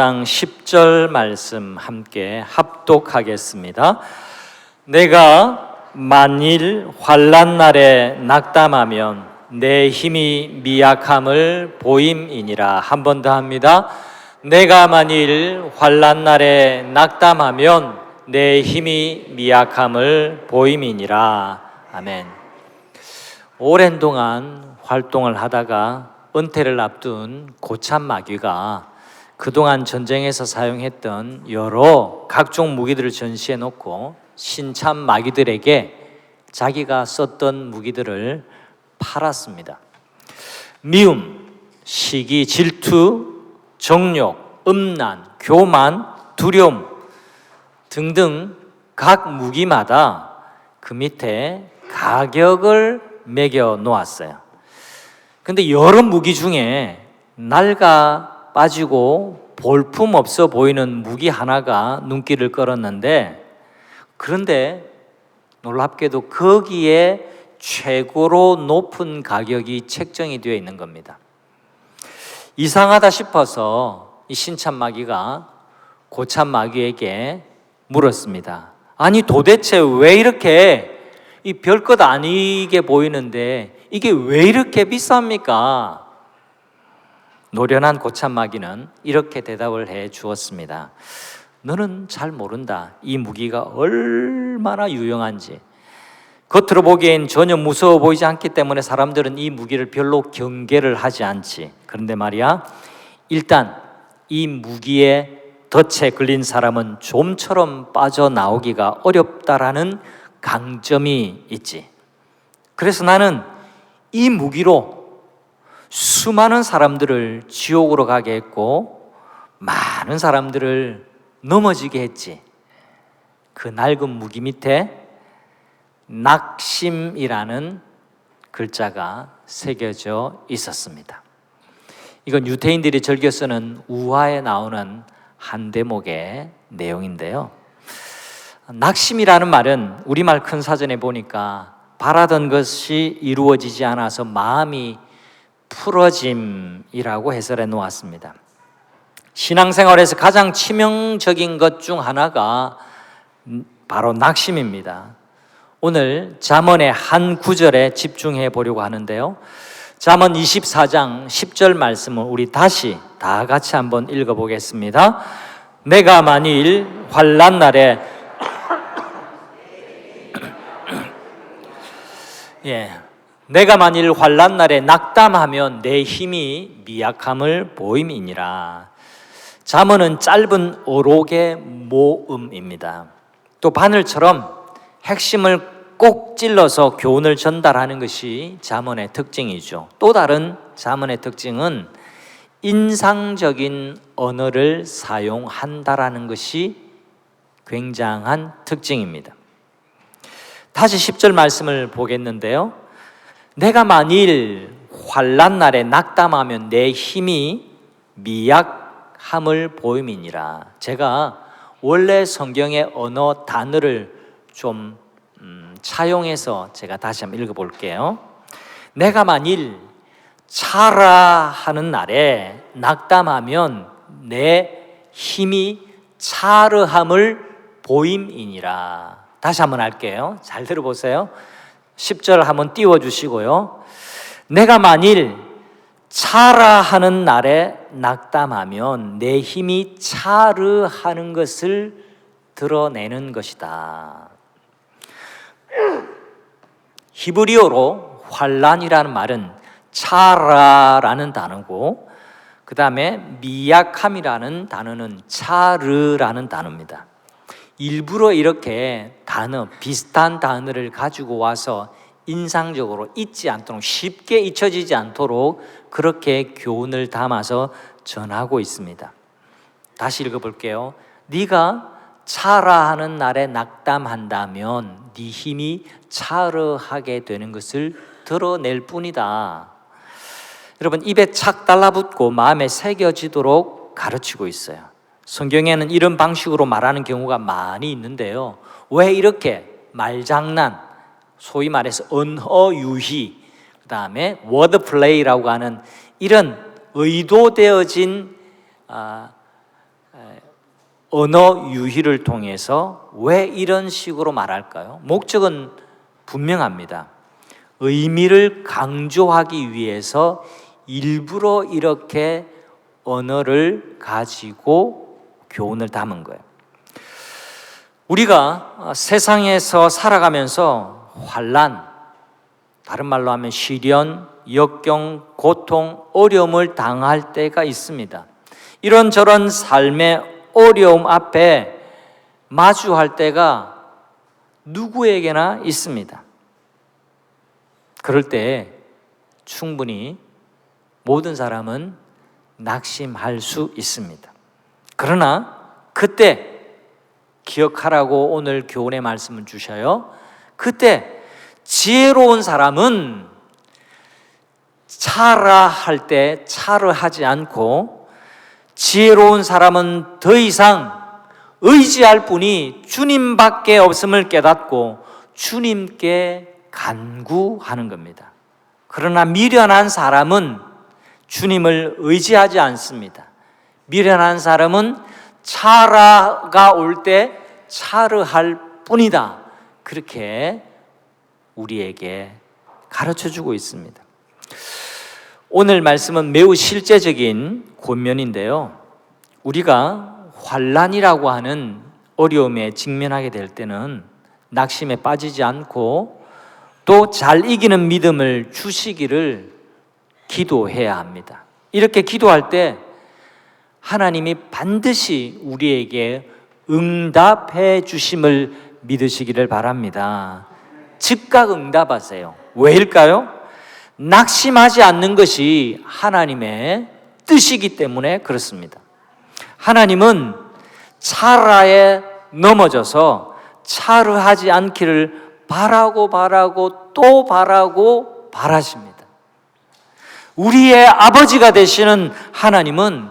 장 10절 말씀 함께 합독하겠습니다. 내가 만일 환난 날에 낙담하면 내 힘이 미약함을 보임이니라. 한 번 더 합니다. 내가 만일 환난 날에 낙담하면 내 힘이 미약함을 보임이니라. 아멘. 오랜 동안 활동을 하다가 은퇴를 앞둔 고참 마귀가 그동안 전쟁에서 사용했던 여러 각종 무기들을 전시해 놓고 신참 마귀들에게 자기가 썼던 무기들을 팔았습니다. 미움, 시기, 질투, 정욕, 음란, 교만, 두려움 등등 각 무기마다 그 밑에 가격을 매겨 놓았어요. 근데 여러 무기 중에 낡아 빠지고 볼품 없어 보이는 무기 하나가 눈길을 끌었는데, 그런데 놀랍게도 거기에 최고로 높은 가격이 책정이 되어 있는 겁니다. 이상하다 싶어서 이 신참 마귀가 고참 마귀에게 물었습니다. 아니 도대체 왜 이렇게 이 별것 아니게 보이는데 이게 왜 이렇게 비쌉니까? 노련한 고참 마귀는 이렇게 대답을 해 주었습니다. 너는 잘 모른다. 이 무기가 얼마나 유용한지. 겉으로 보기엔 전혀 무서워 보이지 않기 때문에 사람들은 이 무기를 별로 경계를 하지 않지. 그런데 말이야, 일단 이 무기에 덫에 걸린 사람은 좀처럼 빠져나오기가 어렵다라는 강점이 있지. 그래서 나는 이 무기로 수많은 사람들을 지옥으로 가게 했고 많은 사람들을 넘어지게 했지. 그 낡은 무기 밑에 낙심이라는 글자가 새겨져 있었습니다. 이건 유태인들이 즐겨 쓰는 우화에 나오는 한 대목의 내용인데요. 낙심이라는 말은 우리말 큰 사전에 보니까 바라던 것이 이루어지지 않아서 마음이 풀어짐이라고 해설해 놓았습니다. 신앙생활에서 가장 치명적인 것 중 하나가 바로 낙심입니다. 오늘 잠언의 한 구절에 집중해 보려고 하는데요. 잠언 24장 10절 말씀을 우리 다시 다 같이 한번 읽어보겠습니다. 내가 만일 환난 날에 내가 만일 환난 날에 낙담하면 내 힘이 미약함을 보임이니라. 잠언은 짧은 어록의 모음입니다. 또 바늘처럼 핵심을 꼭 찔러서 교훈을 전달하는 것이 잠언의 특징이죠. 또 다른 잠언의 특징은 인상적인 언어를 사용한다라는 것이 굉장한 특징입니다. 다시 10절 말씀을 보겠는데요. 내가 만일 환난 날에 낙담하면 내 힘이 미약함을 보임이니라. 제가 원래 성경의 언어 단어를 좀 차용해서 제가 다시 한번 읽어볼게요. 내가 만일 차라 하는 날에 낙담하면 내 힘이 차르함을 보임이니라. 다시 한번 할게요. 잘 들어보세요. 10절 한번 띄워주시고요. 내가 만일 차라 하는 날에 낙담하면 내 힘이 차르하는 것을 드러내는 것이다. 히브리어로 환난이라는 말은 차라라는 단어고, 그 다음에 미약함이라는 단어는 차르라는 단어입니다. 일부러 이렇게 비슷한 단어를 가지고 와서 인상적으로 잊지 않도록, 쉽게 잊혀지지 않도록 그렇게 교훈을 담아서 전하고 있습니다. 다시 읽어볼게요. 네가 차라 하는 날에 낙담한다면 네 힘이 차르하게 되는 것을 드러낼 뿐이다. 여러분, 입에 착 달라붙고 마음에 새겨지도록 가르치고 있어요. 성경에는 이런 방식으로 말하는 경우가 많이 있는데요. 왜 이렇게 말장난, 소위 말해서 언어유희, 그 다음에 워드플레이라고 하는 이런 의도되어진 언어 유희를 통해서 왜 이런 식으로 말할까요? 목적은 분명합니다. 의미를 강조하기 위해서 일부러 이렇게 언어를 가지고 교훈을 담은 거예요. 우리가 세상에서 살아가면서 환난, 다른 말로 하면 시련, 역경, 고통, 어려움을 당할 때가 있습니다. 이런저런 삶의 어려움 앞에 마주할 때가 누구에게나 있습니다. 그럴 때 충분히 모든 사람은 낙심할 수 있습니다. 그러나 그때 기억하라고 오늘 교훈의 말씀을 주셔요. 그때 지혜로운 사람은 차라 할 때 차를 하지 않고, 지혜로운 사람은 더 이상 의지할 분이 주님밖에 없음을 깨닫고 주님께 간구하는 겁니다. 그러나 미련한 사람은 주님을 의지하지 않습니다. 미련한 사람은 차라가 올 때 차르할 뿐이다. 그렇게 우리에게 가르쳐주고 있습니다. 오늘 말씀은 매우 실제적인 권면인데요. 우리가 환난이라고 하는 어려움에 직면하게 될 때는 낙심에 빠지지 않고 또 잘 이기는 믿음을 주시기를 기도해야 합니다. 이렇게 기도할 때 하나님이 반드시 우리에게 응답해 주심을 믿으시기를 바랍니다. 즉각 응답하세요. 왜일까요? 낙심하지 않는 것이 하나님의 뜻이기 때문에 그렇습니다. 하나님은 차라에 넘어져서 차르하지 않기를 바라고 또 바라고 바라십니다. 우리의 아버지가 되시는 하나님은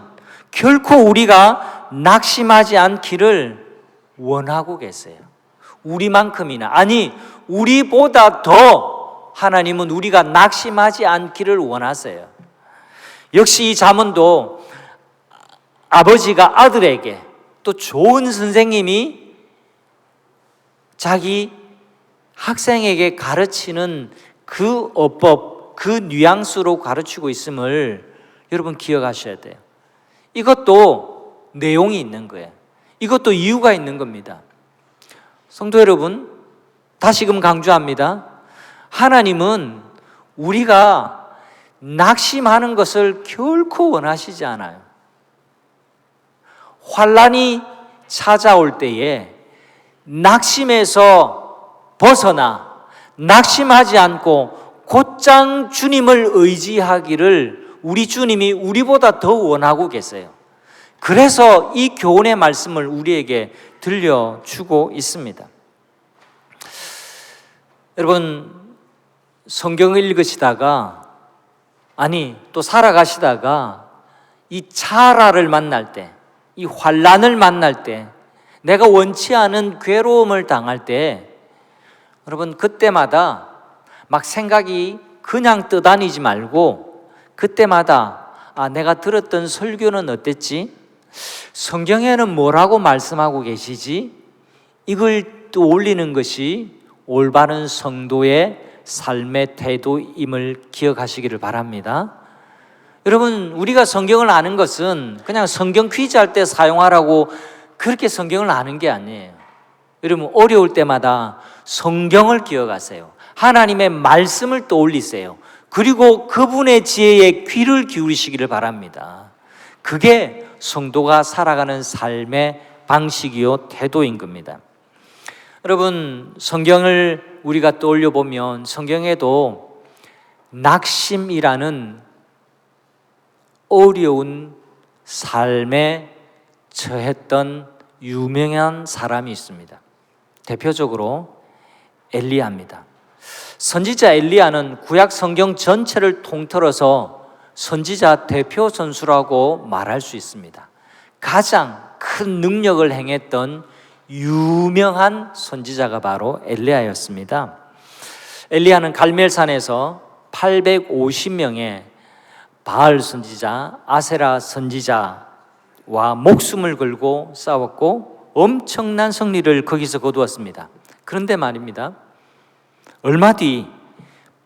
결코 우리가 낙심하지 않기를 원하고 계세요. 우리만큼이나, 아니 우리보다 더 하나님은 우리가 낙심하지 않기를 원하세요. 역시 이 잠언도 아버지가 아들에게, 또 좋은 선생님이 자기 학생에게 가르치는 그 어법, 그 뉘앙스로 가르치고 있음을 여러분 기억하셔야 돼요. 이것도 내용이 있는 거예요. 이것도 이유가 있는 겁니다. 성도 여러분, 다시금 강조합니다. 하나님은 우리가 낙심하는 것을 결코 원하시지 않아요. 환난이 찾아올 때에 낙심에서 벗어나 낙심하지 않고 곧장 주님을 의지하기를 우리 주님이 우리보다 더 원하고 계세요. 그래서 이 교훈의 말씀을 우리에게 들려주고 있습니다. 여러분, 성경을 읽으시다가, 아니 또 살아가시다가 이 차라를 만날 때, 이 환난을 만날 때, 내가 원치 않은 괴로움을 당할 때, 여러분 그때마다 막 생각이 그냥 떠다니지 말고 그때마다 내가 들었던 설교는 어땠지? 성경에는 뭐라고 말씀하고 계시지? 이걸 또 올리는 것이 올바른 성도의 삶의 태도임을 기억하시기를 바랍니다. 여러분, 우리가 성경을 아는 것은 그냥 성경 퀴즈 할 때 사용하라고 그렇게 성경을 아는 게 아니에요. 여러분, 어려울 때마다 성경을 기억하세요. 하나님의 말씀을 떠올리세요. 그리고 그분의 지혜에 귀를 기울이시기를 바랍니다. 그게 성도가 살아가는 삶의 방식이요 태도인 겁니다. 여러분, 성경을 우리가 떠올려 보면 성경에도 낙심이라는 어려운 삶에 처했던 유명한 사람이 있습니다. 대표적으로 엘리야입니다. 선지자 엘리야는 구약 성경 전체를 통틀어서 선지자 대표 선수라고 말할 수 있습니다. 가장 큰 능력을 행했던 유명한 선지자가 바로 엘리야였습니다. 엘리야는 갈멜산에서 850명의 바알 선지자, 아세라 선지자, 목숨을 걸고 싸웠고 엄청난 승리를 거기서 거두었습니다. 그런데 말입니다, 얼마 뒤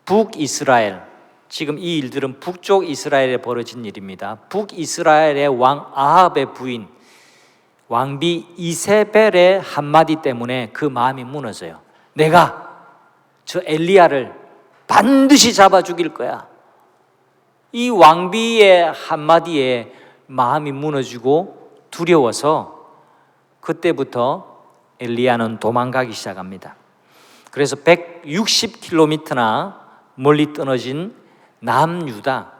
북이스라엘, 지금 이 일들은 북쪽 이스라엘에 벌어진 일입니다. 북이스라엘의 왕 아합의 부인 왕비 이세벨의 한마디 때문에 그 마음이 무너져요. 내가 저 엘리야를 반드시 잡아 죽일 거야. 이 왕비의 한마디에 마음이 무너지고 두려워서 그때부터 엘리야는 도망가기 시작합니다. 그래서 160km나 멀리 떨어진 남유다,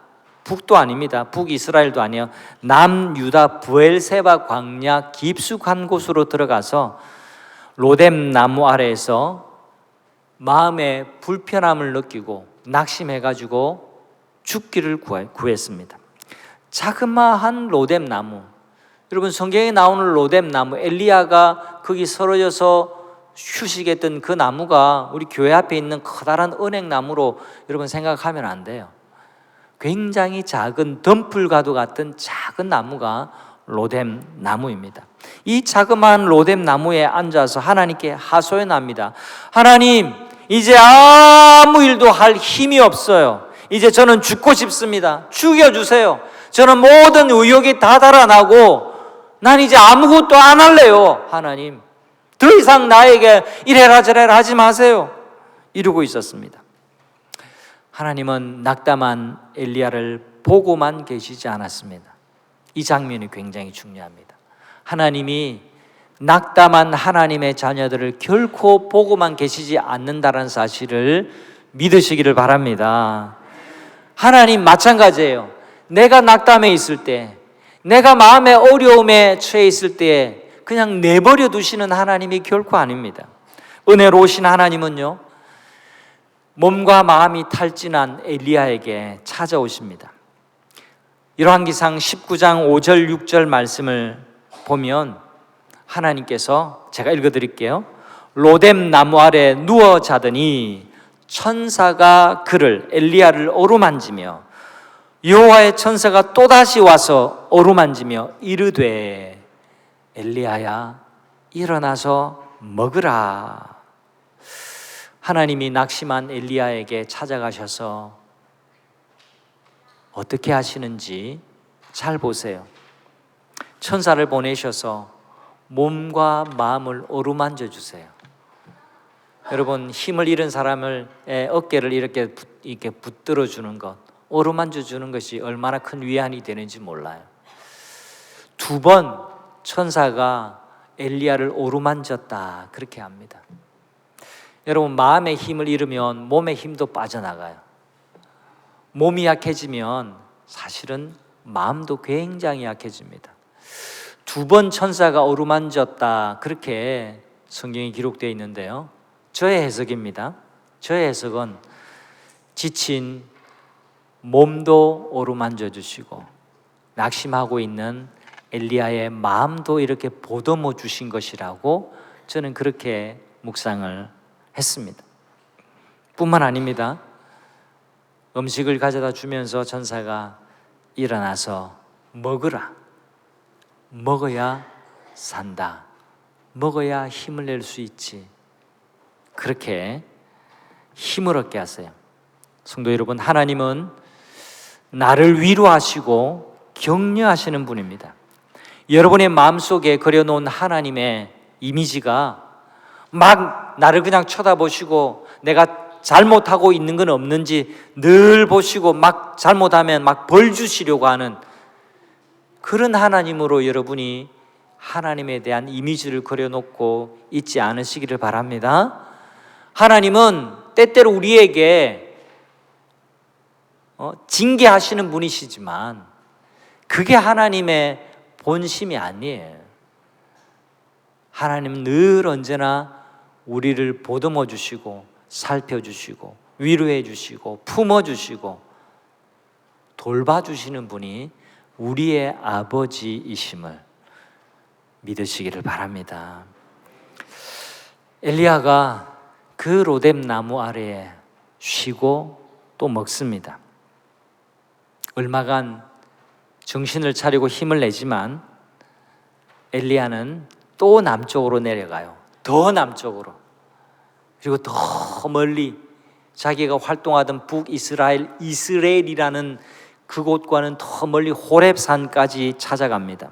북도 아닙니다. 북이스라엘도 아니에요. 남유다 브엘세바 광야 깊숙한 곳으로 들어가서 로뎀 나무 아래에서 마음의 불편함을 느끼고 낙심해가지고 죽기를 구했습니다. 자그마한 로뎀 나무, 여러분 성경에 나오는 로뎀 나무, 엘리야가 거기 쓰러져서 휴식했던 그 나무가 우리 교회 앞에 있는 커다란 은행나무로 여러분 생각하면 안 돼요. 굉장히 작은 덤불과도 같은 작은 나무가 로뎀 나무입니다. 이 자그마한 로뎀 나무에 앉아서 하나님께 하소연합니다. 하나님, 이제 아무 일도 할 힘이 없어요. 이제 저는 죽고 싶습니다. 죽여주세요. 저는 모든 의욕이 다 달아나고 난 이제 아무것도 안 할래요. 하나님, 더 이상 나에게 이래라 저래라 하지 마세요. 이러고 있었습니다. 하나님은 낙담한 엘리야를 보고만 계시지 않았습니다. 이 장면이 굉장히 중요합니다. 하나님이 낙담한 하나님의 자녀들을 결코 보고만 계시지 않는다는 사실을 믿으시기를 바랍니다. 하나님 마찬가지예요. 내가 낙담해 있을 때, 내가 마음의 어려움에 처해 있을 때 그냥 내버려 두시는 하나님이 결코 아닙니다. 은혜로우신 하나님은요, 몸과 마음이 탈진한 엘리야에게 찾아오십니다. 열왕기상 19장 5절 6절 말씀을 보면 하나님께서, 제가 읽어드릴게요. 로뎀 나무 아래 누워 자더니 천사가 그를, 엘리야를 어루만지며 여호와의 천사가 또다시 와서 어루만지며 이르되 엘리야야 일어나서 먹으라. 하나님이 낙심한 엘리야에게 찾아가셔서 어떻게 하시는지 잘 보세요. 천사를 보내셔서 몸과 마음을 어루만져 주세요. 여러분, 힘을 잃은 사람을 어깨를 이렇게 붙들어 주는 것, 어루만져 주는 것이 얼마나 큰 위안이 되는지 몰라요. 2번 천사가 엘리야를 어루만졌다, 그렇게 합니다. 여러분, 마음의 힘을 잃으면 몸의 힘도 빠져나가요. 몸이 약해지면 사실은 마음도 굉장히 약해집니다. 2번 천사가 어루만졌다, 그렇게 성경에 기록되어 있는데요, 저의 해석입니다. 저의 해석은 지친 몸도 어루만져 주시고 낙심하고 있는 엘리야의 마음도 이렇게 보듬어 주신 것이라고 저는 그렇게 묵상을 했습니다. 뿐만 아닙니다. 음식을 가져다 주면서 천사가 일어나서 먹으라. 먹어야 산다. 먹어야 힘을 낼 수 있지. 그렇게 힘을 얻게 하세요. 성도 여러분, 하나님은 나를 위로하시고 격려하시는 분입니다. 여러분의 마음속에 그려놓은 하나님의 이미지가 막 나를 그냥 쳐다보시고 내가 잘못하고 있는 건 없는지 늘 보시고 막 잘못하면 막 벌 주시려고 하는 그런 하나님으로 여러분이 하나님에 대한 이미지를 그려놓고 있지 않으시기를 바랍니다. 하나님은 때때로 우리에게 징계하시는 분이시지만 그게 하나님의 본심이 아니에요. 하나님은 늘 언제나 우리를 보듬어 주시고 살펴주시고 위로해 주시고 품어 주시고 돌봐주시는 분이 우리의 아버지이심을 믿으시기를 바랍니다. 엘리야가 그 로뎀 나무 아래에 쉬고 또 먹습니다. 얼마간 정신을 차리고 힘을 내지만 엘리야는 또 남쪽으로 내려가요. 더 남쪽으로. 그리고 더 멀리 자기가 활동하던 이스라엘이라는 그곳과는 더 멀리 호렙산까지 찾아갑니다.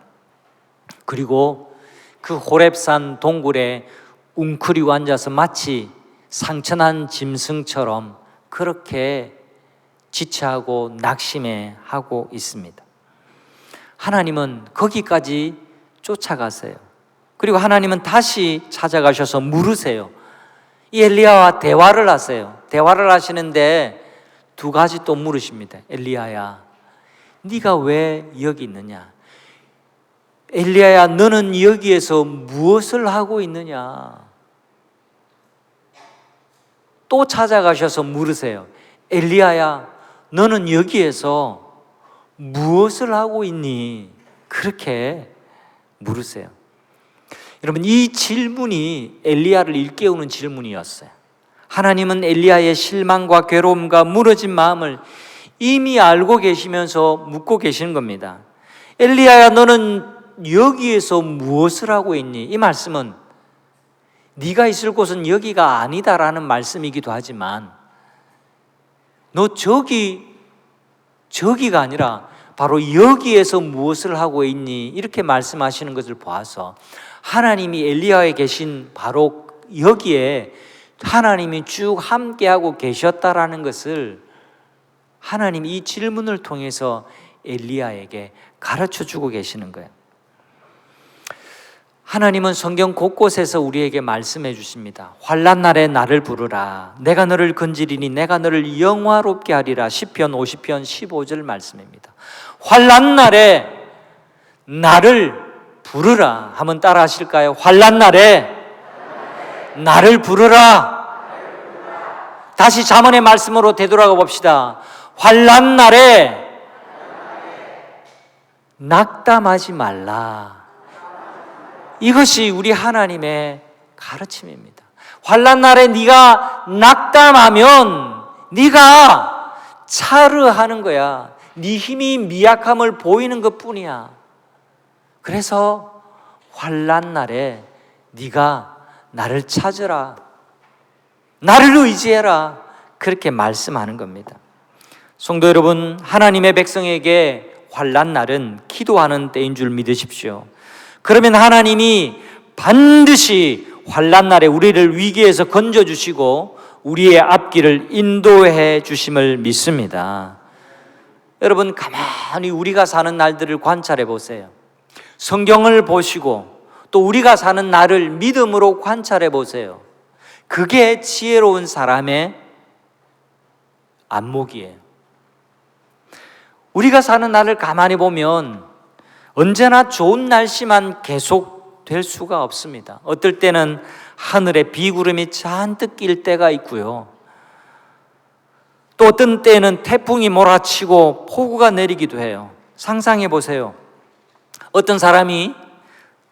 그리고 그 호렙산 동굴에 웅크리고 앉아서 마치 상처난 짐승처럼 그렇게 지체하고 낙심해하고 있습니다. 하나님은 거기까지 쫓아가세요. 그리고 하나님은 다시 찾아가셔서 물으세요. 이 엘리야와 대화를 하세요. 대화를 하시는데 두 가지 또 물으십니다. 엘리야야, 네가 왜 여기 있느냐? 엘리야야, 너는 여기에서 무엇을 하고 있느냐? 또 찾아가셔서 물으세요. 엘리야야, 너는 여기에서 무엇을 하고 있니? 그렇게 물으세요. 여러분, 이 질문이 엘리야를 일깨우는 질문이었어요. 하나님은 엘리야의 실망과 괴로움과 무너진 마음을 이미 알고 계시면서 묻고 계시는 겁니다. 엘리야야, 너는 여기에서 무엇을 하고 있니? 이 말씀은 네가 있을 곳은 여기가 아니다라는 말씀이기도 하지만 너 저기가 아니라 바로 여기에서 무엇을 하고 있니? 이렇게 말씀하시는 것을 보아서 하나님이 엘리야에 계신 바로 여기에 하나님이 쭉 함께하고 계셨다라는 것을 하나님이 이 질문을 통해서 엘리야에게 가르쳐주고 계시는 거예요. 하나님은 성경 곳곳에서 우리에게 말씀해 주십니다. 환난 날에 나를 부르라. 내가 너를 건지리니 내가 너를 영화롭게 하리라. 시편 50편 15절 말씀입니다. 환난 날에 나를 부르라. 한번 따라 하실까요? 환난 날에 나를 부르라. 다시 잠언의 말씀으로 되돌아가 봅시다. 환난 날에 낙담하지 말라. 이것이 우리 하나님의 가르침입니다. 환난 날에 네가 낙담하면 네가 차르하는 거야. 네 힘이 미약함을 보이는 것뿐이야. 그래서 환난 날에 네가 나를 찾으라. 나를 의지해라. 그렇게 말씀하는 겁니다. 성도 여러분, 하나님의 백성에게 환난 날은 기도하는 때인 줄 믿으십시오. 그러면 하나님이 반드시 환난 날에 우리를 위기에서 건져주시고 우리의 앞길을 인도해 주심을 믿습니다. 여러분, 가만히 우리가 사는 날들을 관찰해 보세요. 성경을 보시고 또 우리가 사는 날을 믿음으로 관찰해 보세요. 그게 지혜로운 사람의 안목이에요. 우리가 사는 날을 가만히 보면 언제나 좋은 날씨만 계속 될 수가 없습니다. 어떨 때는 하늘에 비구름이 잔뜩 낄 때가 있고요. 또 어떤 때는 태풍이 몰아치고 폭우가 내리기도 해요. 상상해 보세요. 어떤 사람이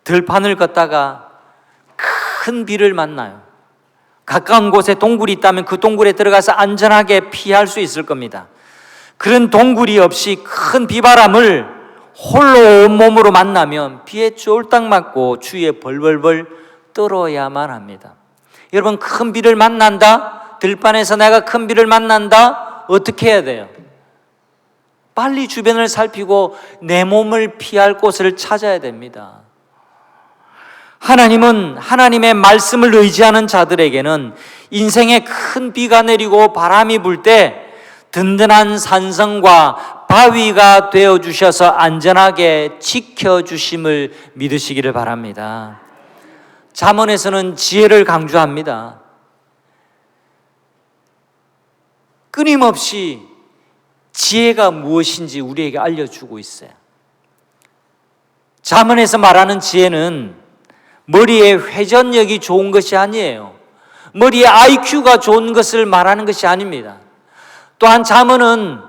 들판을 걷다가 큰 비를 만나요. 가까운 곳에 동굴이 있다면 그 동굴에 들어가서 안전하게 피할 수 있을 겁니다. 그런 동굴이 없이 큰 비바람을 홀로 온몸으로 만나면 비에 쫄딱 맞고 주위에 벌벌벌 떨어야만 합니다. 여러분, 큰 비를 만난다? 들판에서 내가 큰 비를 만난다? 어떻게 해야 돼요? 빨리 주변을 살피고 내 몸을 피할 곳을 찾아야 됩니다. 하나님은 하나님의 말씀을 의지하는 자들에게는 인생에 큰 비가 내리고 바람이 불 때 든든한 산성과 바위가 되어주셔서 안전하게 지켜주심을 믿으시기를 바랍니다. 잠언에서는 지혜를 강조합니다. 끊임없이 지혜가 무엇인지 우리에게 알려주고 있어요. 잠언에서 말하는 지혜는 머리에 회전력이 좋은 것이 아니에요. 머리에 IQ가 좋은 것을 말하는 것이 아닙니다. 또한 잠언은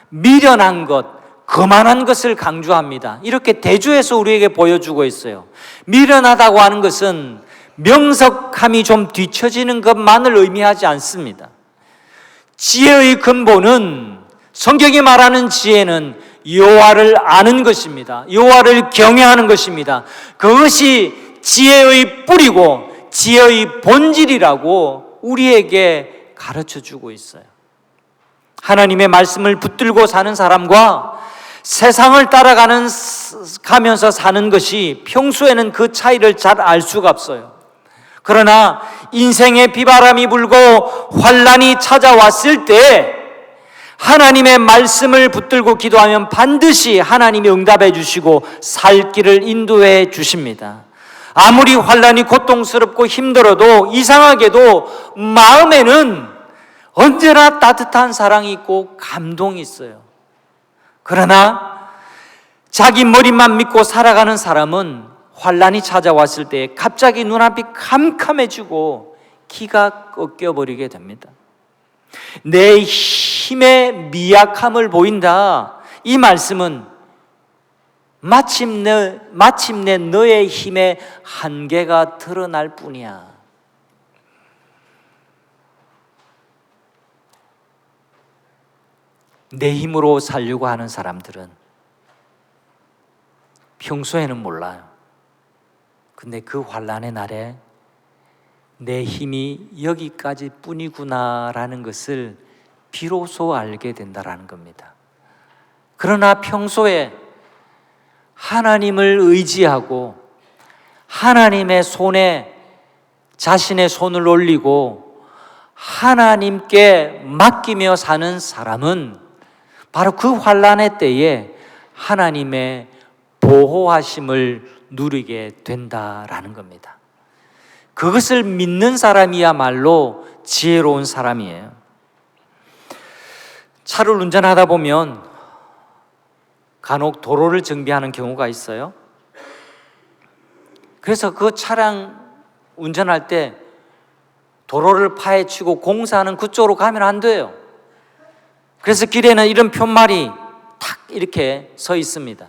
미련한 것, 거만한 것을 강조합니다. 이렇게 대조해서 우리에게 보여주고 있어요. 미련하다고 하는 것은 명석함이 좀 뒤처지는 것만을 의미하지 않습니다. 지혜의 근본은, 성경이 말하는 지혜는 여호와를 아는 것입니다. 여호와를 경외하는 것입니다. 그것이 지혜의 뿌리고 지혜의 본질이라고 우리에게 가르쳐 주고 있어요. 하나님의 말씀을 붙들고 사는 사람과 세상을 가면서 사는 것이 평소에는 그 차이를 잘 알 수가 없어요. 그러나 인생의 비바람이 불고 환난이 찾아왔을 때 하나님의 말씀을 붙들고 기도하면 반드시 하나님이 응답해 주시고 살 길을 인도해 주십니다. 아무리 환난이 고통스럽고 힘들어도 이상하게도 마음에는 언제나 따뜻한 사랑이 있고 감동이 있어요. 그러나 자기 머리만 믿고 살아가는 사람은 환난이 찾아왔을 때 갑자기 눈앞이 캄캄해지고 기가 꺾여버리게 됩니다. 내 힘의 미약함을 보인다. 이 말씀은 마침내 너의 힘의 한계가 드러날 뿐이야. 내 힘으로 살려고 하는 사람들은 평소에는 몰라요. 근데 그 환난의 날에 내 힘이 여기까지 뿐이구나라는 것을 비로소 알게 된다라는 겁니다. 그러나 평소에 하나님을 의지하고 하나님의 손에 자신의 손을 올리고 하나님께 맡기며 사는 사람은 바로 그 환난의 때에 하나님의 보호하심을 누리게 된다라는 겁니다. 그것을 믿는 사람이야말로 지혜로운 사람이에요. 차를 운전하다 보면 간혹 도로를 정비하는 경우가 있어요. 그래서 그 차량 운전할 때 도로를 파헤치고 공사하는 그쪽으로 가면 안 돼요. 그래서 길에는 이런 푯말이 탁 이렇게 서 있습니다.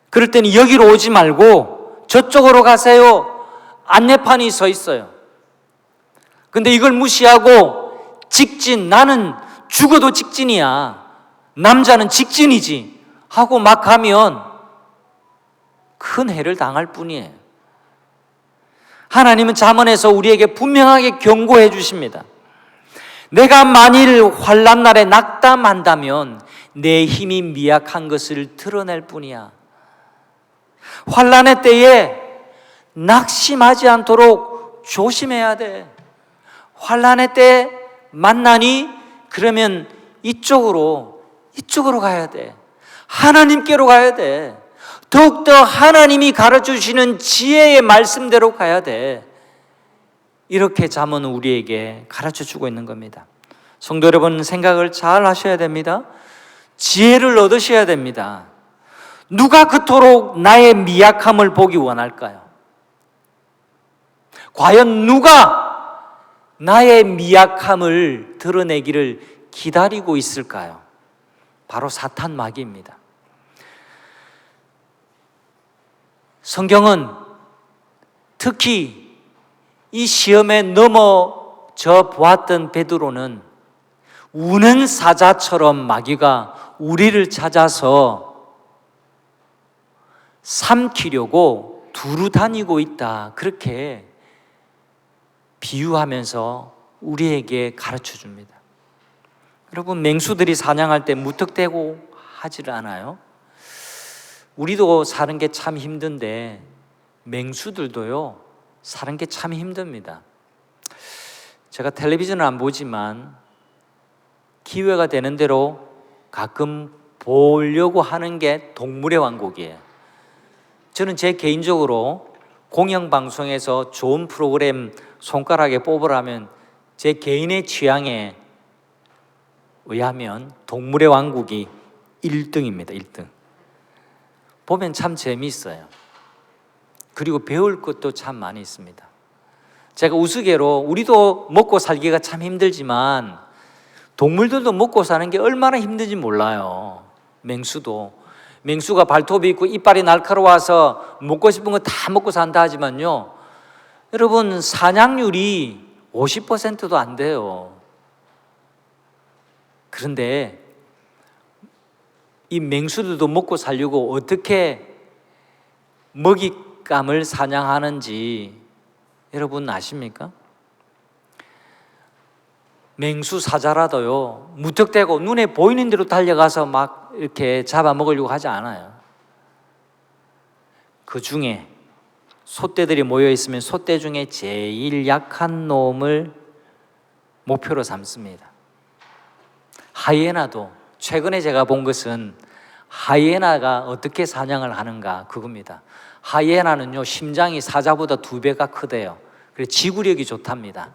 그럴 때는 여기로 오지 말고 저쪽으로 가세요. 안내판이 서 있어요. 근데 이걸 무시하고 직진, 나는 죽어도 직진이야, 남자는 직진이지 하고 막 가면 큰 해를 당할 뿐이에요. 하나님은 잠언에서 우리에게 분명하게 경고해 주십니다. 내가 만일 환난 날에 낙담한다면 내 힘이 미약한 것을 드러낼 뿐이야. 환난의 때에 낙심하지 않도록 조심해야 돼. 환난의 때 만나니 그러면 이쪽으로 가야 돼. 하나님께로 가야 돼. 더욱더 하나님이 가르쳐 주시는 지혜의 말씀대로 가야 돼. 이렇게 잠언은 우리에게 가르쳐 주고 있는 겁니다. 성도 여러분, 생각을 잘 하셔야 됩니다. 지혜를 얻으셔야 됩니다. 누가 그토록 나의 미약함을 보기 원할까요? 과연 누가 나의 미약함을 드러내기를 기다리고 있을까요? 바로 사탄 마귀입니다. 성경은 특히 이 시험에 넘어져 보았던 베드로는 우는 사자처럼 마귀가 우리를 찾아서 삼키려고 두루 다니고 있다, 그렇게 비유하면서 우리에게 가르쳐 줍니다. 여러분, 맹수들이 사냥할 때 무턱대고 하지를 않아요? 우리도 사는 게 참 힘든데 맹수들도요 사는 게 참 힘듭니다. 제가 텔레비전을 안 보지만 기회가 되는 대로 가끔 보려고 하는 게 동물의 왕국이에요. 저는 제 개인적으로 공영방송에서 좋은 프로그램 손가락에 뽑으라면 제 개인의 취향에 의하면 동물의 왕국이 1등입니다. 1등. 보면 참 재미있어요. 그리고 배울 것도 참 많이 있습니다. 제가 우스개로 우리도 먹고 살기가 참 힘들지만 동물들도 먹고 사는 게 얼마나 힘든지 몰라요. 맹수가 발톱이 있고 이빨이 날카로워서 먹고 싶은 거 다 먹고 산다 하지만요, 여러분, 사냥률이 50%도 안 돼요. 그런데 이 맹수들도 먹고 살려고 어떻게 먹잇감을 사냥하는지 여러분 아십니까? 맹수 사자라도요, 무턱대고 눈에 보이는 대로 달려가서 막 이렇게 잡아먹으려고 하지 않아요. 그 중에 소떼들이 모여 있으면 소떼 중에 제일 약한 놈을 목표로 삼습니다. 하이에나도 최근에 제가 본 것은 하이에나가 어떻게 사냥을 하는가 그겁니다. 하이에나는요, 심장이 사자보다 2배가 크대요. 그래서 지구력이 좋답니다.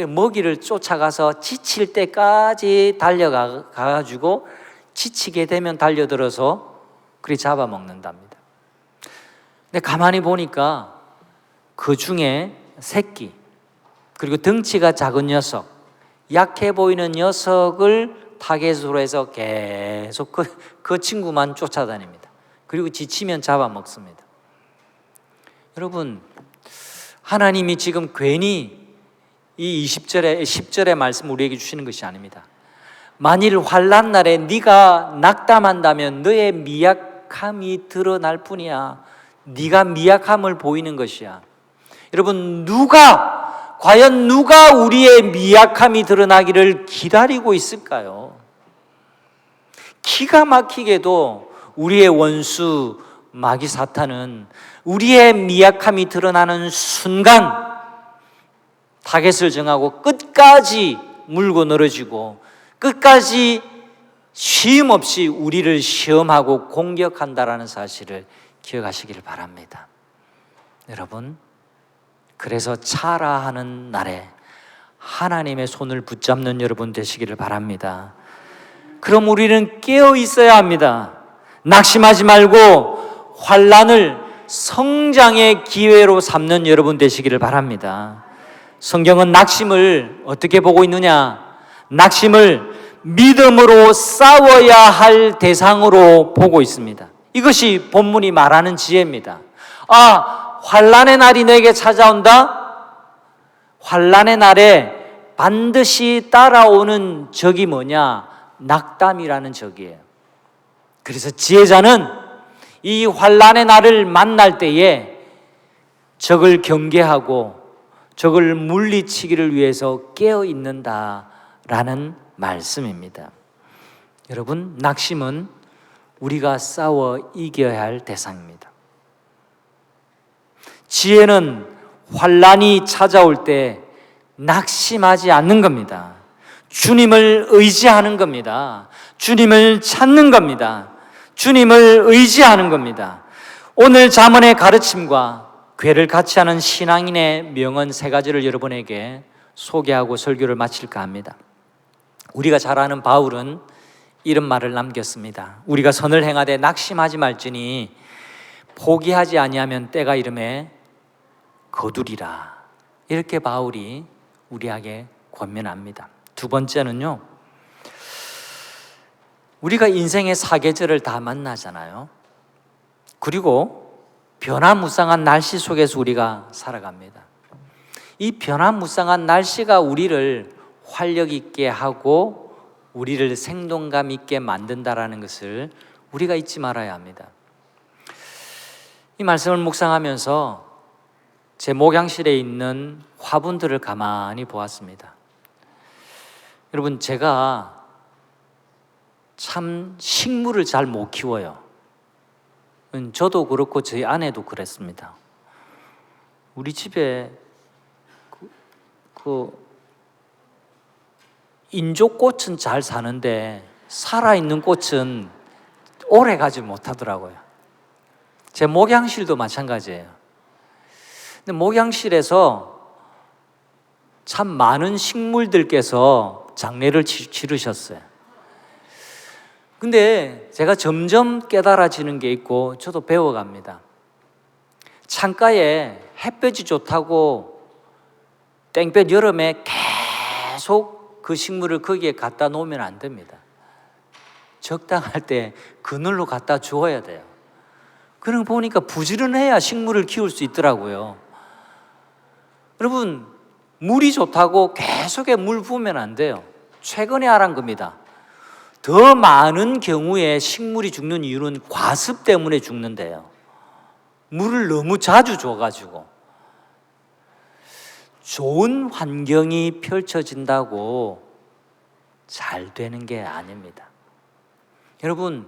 먹이를 쫓아가서 지칠 때까지 달려가가지고 지치게 되면 달려들어서 그리 잡아먹는답니다. 근데 가만히 보니까 그 중에 새끼, 그리고 덩치가 작은 녀석, 약해 보이는 녀석을 타겟으로 해서 계속 그 친구만 쫓아다닙니다. 그리고 지치면 잡아먹습니다. 여러분, 하나님이 지금 괜히 이 10절의 말씀 우리에게 주시는 것이 아닙니다. 만일 환난 날에 네가 낙담한다면 너의 미약함이 드러날 뿐이야. 네가 미약함을 보이는 것이야. 여러분, 과연 누가 우리의 미약함이 드러나기를 기다리고 있을까요? 기가 막히게도 우리의 원수 마귀 사탄은 우리의 미약함이 드러나는 순간 타겟을 정하고 끝까지 물고 늘어지고 끝까지 쉼 없이 우리를 시험하고 공격한다라는 사실을 기억하시길 바랍니다. 여러분, 그래서 차라하는 날에 하나님의 손을 붙잡는 여러분 되시기를 바랍니다. 그럼 우리는 깨어 있어야 합니다. 낙심하지 말고 환난을 성장의 기회로 삼는 여러분 되시기를 바랍니다. 성경은 낙심을 어떻게 보고 있느냐? 낙심을 믿음으로 싸워야 할 대상으로 보고 있습니다. 이것이 본문이 말하는 지혜입니다. 환난의 날이 내게 찾아온다? 환난의 날에 반드시 따라오는 적이 뭐냐? 낙담이라는 적이에요. 그래서 지혜자는 이 환난의 날을 만날 때에 적을 경계하고 적을 물리치기를 위해서 깨어 있는다라는 말씀입니다. 여러분, 낙심은 우리가 싸워 이겨야 할 대상입니다. 지혜는 환난이 찾아올 때 낙심하지 않는 겁니다. 주님을 의지하는 겁니다. 주님을 찾는 겁니다. 주님을 의지하는 겁니다. 오늘 잠언의 가르침과 괴를 같이 하는 신앙인의 명언 3가지를 여러분에게 소개하고 설교를 마칠까 합니다. 우리가 잘 아는 바울은 이런 말을 남겼습니다. 우리가 선을 행하되 낙심하지 말지니 포기하지 아니하면 때가 이르매 거두리라. 이렇게 바울이 우리에게 권면합니다. 2번째는요, 우리가 인생의 사계절을 다 만나잖아요. 그리고 변화무쌍한 날씨 속에서 우리가 살아갑니다. 이 변화무쌍한 날씨가 우리를 활력 있게 하고 우리를 생동감 있게 만든다라는 것을 우리가 잊지 말아야 합니다. 이 말씀을 묵상하면서 제 목양실에 있는 화분들을 가만히 보았습니다. 여러분, 제가 참 식물을 잘 못 키워요. 저도 그렇고 저희 아내도 그랬습니다. 우리 집에 인조꽃은 잘 사는데 살아있는 꽃은 오래 가지 못하더라고요. 제 목양실도 마찬가지예요. 근데 목양실에서 참 많은 식물들께서 장례를 치르셨어요. 근데 제가 점점 깨달아지는 게 있고 저도 배워갑니다. 창가에 햇볕이 좋다고 땡볕 여름에 계속 그 식물을 거기에 갖다 놓으면 안 됩니다. 적당할 때 그늘로 갖다 주어야 돼요. 그런 거 보니까 부지런해야 식물을 키울 수 있더라고요. 여러분, 물이 좋다고 계속해 물 부으면 안 돼요. 최근에 알은 겁니다. 더 많은 경우에 식물이 죽는 이유는 과습 때문에 죽는데요. 물을 너무 자주 줘가지고. 좋은 환경이 펼쳐진다고 잘 되는 게 아닙니다. 여러분,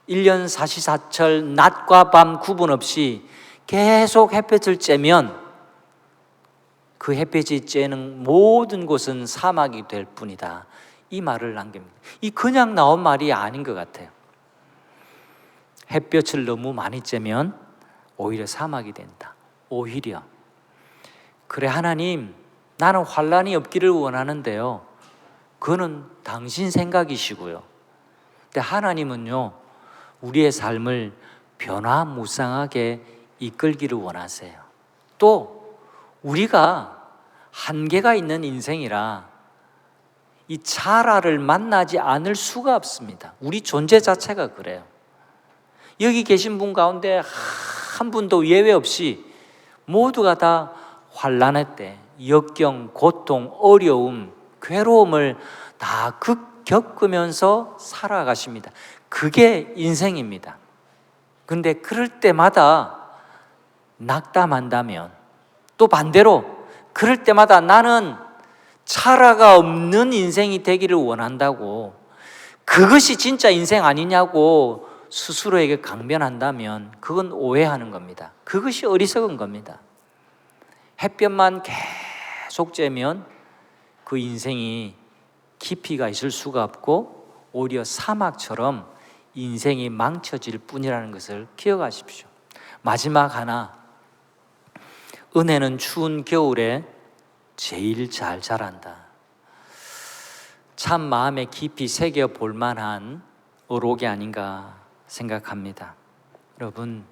1년 사시사철 낮과 밤 구분 없이 계속 햇볕을 쬐면 그 햇볕이 쬐는 모든 곳은 사막이 될 뿐이다. 이 말을 남깁니다. 이 그냥 나온 말이 아닌 것 같아요. 햇볕을 너무 많이 쬐면 오히려 사막이 된다. 오히려. 그래, 하나님, 나는 환란이 없기를 원하는데요. 그거는 당신 생각이시고요. 근데 하나님은요, 우리의 삶을 변화무쌍하게 이끌기를 원하세요. 또 우리가 한계가 있는 인생이라 이 차라를 만나지 않을 수가 없습니다. 우리 존재 자체가 그래요. 여기 계신 분 가운데 한 분도 예외 없이 모두가 다 환난의 때, 역경, 고통, 어려움, 괴로움을 다 겪으면서 살아가십니다. 그게 인생입니다. 근데 그럴 때마다 낙담한다면, 또 반대로 그럴 때마다 나는 차라가 없는 인생이 되기를 원한다고, 그것이 진짜 인생 아니냐고 스스로에게 강변한다면 그건 오해하는 겁니다. 그것이 어리석은 겁니다. 햇볕만 계속 쬐면 그 인생이 깊이가 있을 수가 없고 오히려 사막처럼 인생이 망쳐질 뿐이라는 것을 기억하십시오. 마지막 하나, 은혜는 추운 겨울에 제일 잘 자란다. 참 마음에 깊이 새겨볼 만한 어록이 아닌가 생각합니다. 여러분,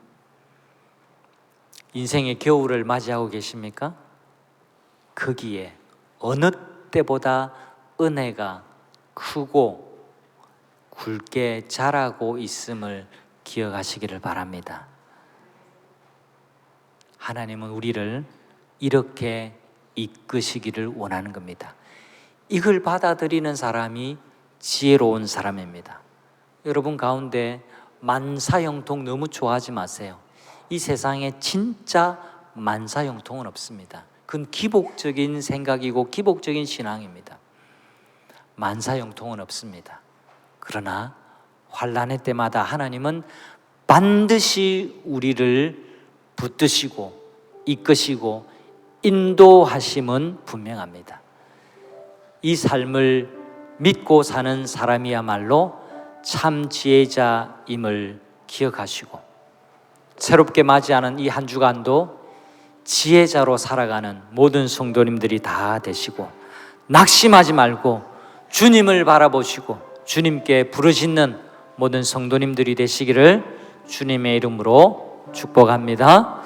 인생의 겨울을 맞이하고 계십니까? 거기에 어느 때보다 은혜가 크고 굵게 자라고 있음을 기억하시기를 바랍니다. 하나님은 우리를 이렇게 이끄시기를 원하는 겁니다. 이걸 받아들이는 사람이 지혜로운 사람입니다. 여러분 가운데 만사형통 너무 좋아하지 마세요. 이 세상에 진짜 만사형통은 없습니다. 그건 기복적인 생각이고 기복적인 신앙입니다. 만사형통은 없습니다. 그러나 환난의 때마다 하나님은 반드시 우리를 붙드시고 이끄시고 인도하심은 분명합니다. 이 삶을 믿고 사는 사람이야말로 참 지혜자임을 기억하시고 새롭게 맞이하는 이 한 주간도 지혜자로 살아가는 모든 성도님들이 다 되시고 낙심하지 말고 주님을 바라보시고 주님께 부르짖는 모든 성도님들이 되시기를 주님의 이름으로 축복합니다.